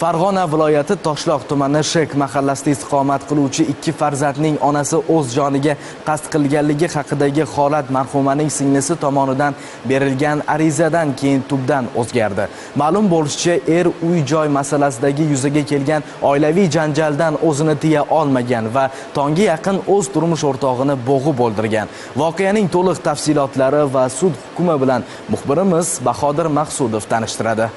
Farg'ona viloyati Toshloq tumani Shek mahallasida istiqomat qiluvchi ikki farzandning onasi o'z joniga qasd qilganligi haqidagi holat marhumaning singlisi tomonidan berilgan arizadan keyin tubdan o'zgardi. Ma'lum bo'lishicha, uy-joy masalasidagi yuzaga kelgan oilaviy janjaldan o'zini tiya olmagan va tongga yaqin o'z turmush o'rtog'ini bo'g'ib o'ldirgan. Voqeaning to'liq tafsilotlari va sud hukmi bilan muxbirimiz Bahodir Maqsudov tanishtiradi.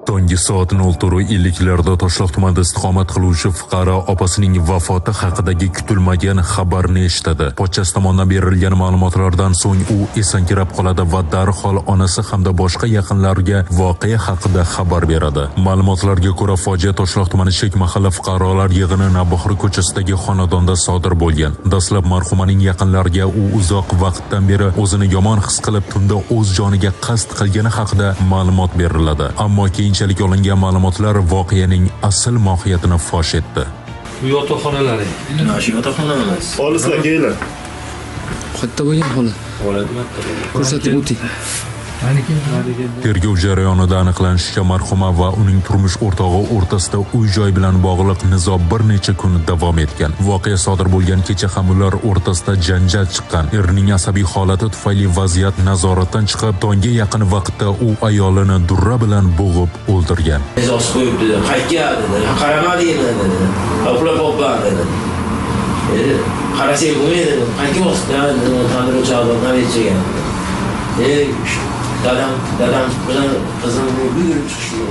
Tongi soat 04:50larda Toshloq tumanida istiqomat qiluvchi fuqaro opasining vafoti haqidagi kutilmagan xabarni eshitadi. Pochchasi tomonidan berilgan ma'lumotlardan so'ng u esankirab qoladi va darhol onasi hamda boshqa yaqinlariga voqea haqida xabar beradi. Ma'lumotlarga ko'ra, fojia Toshloq tumani Shek mahalla fuqarolar yig'ini Navbahor ko'chasidagi xonadonda sodir bo'lgan. Dastlab marhumaning yaqinlariga u uzoq vaqtdan beri o'zini yomon his qilib, tunda o'z joniga qasd qilgani haqida ma'lumot beriladi. Ammo keyinchalik olingan ma'lumotlar voqeaning asl mohiyatini fosh etdi. Bu yotoqxonalar. Shu yotoqxonalar. Olislar kelinglar. Qayerda bo'lgan xola? Ko'rsatib o'ting. Tergov jarayonida aniqlanishicha, marhuma va uning turmush o'rtog'i o'rtasida uy-joy bilan bog'liq nizo bir necha kun davom etgan. Voqea sodir bo'lgan kecha ham ular o'rtasida janjal chiqqan. Erning asabiy holati tufayli vaziyat nazoratdan chiqib, tongga yaqin vaqtda u ayolini durra bilan bo'g'ib o'ldirgan. Nizosi qo'yib dedi, qaytga dedi, qaramadingmi dedi, uxlab qolibman dedi. Qarasang bo'lmaydi, qaytga bosdan tandir o'chog'idan navbatchiga. Dadam bilan qizim yugurib chiqishdi.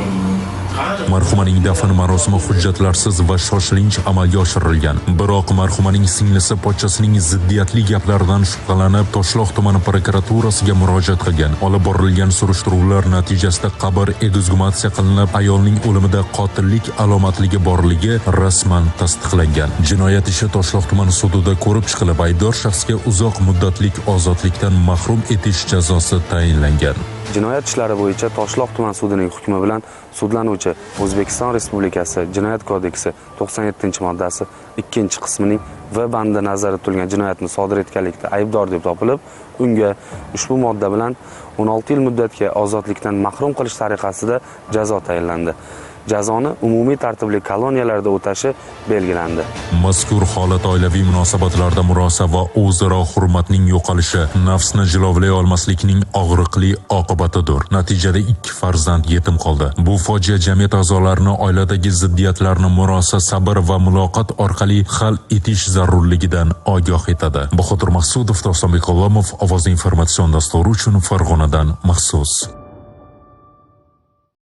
Marhumaning dafn marosimi hujjatlarsiz va shoshilinch amalga oshirilgan. Biroq marhumaning singlisi pochchasining ziddiyatli gaplaridan shubhalanib, Toshloq tumani prokuraturasiga murojaat qilgan. Olib borilgan surishtiruvlar natijasida qabr eksgumatsiya qilinib, ayolning o'limida qotillik alomatligi borligi rasman tasdiqlangan. Jinoyat ishi Toshloq tumani sudida ko'rib chiqilib, aybdor shaxsga uzoq muddatlik ozodlikdan mahrum etish jazosi tayinlangan. Jinoyat ishlari bo'yicha Toshloq tuman sudining hukmi bilan sudlanuvchi O'zbekiston Respublikasi Jinoyat kodeksi 97-moddasi 2-qismining V bandi nazarda tutilgan jinoyatni sodir etganlikda aybdor deb topilib, unga ushbu modda bilan 16 yil muddatga ozodlikdan mahrum qilish tariqasida jazo tayinlandi. Jazoni umumiy tartibli koloniyalarda o'tashi belgilandi. Mazkur holat oilaviy munosabatlarda murosa va o'zaro hurmatning yo'qolishi, nafsni jilovlay olmaslikning og'riqli oqibatidir. Natijada ikki farzand yetim qoldi. Bu fojia jamiyat a'zolarini oiladagi ziddiyatlarni murosa, sabr va muloqot orqali hal etish zarurligidan ogoh etadi. Bahodir Maqsudov, To'xtonbek G'ulomov, Ovoz informatsion dasturi uchun Farg'onadan maxsus.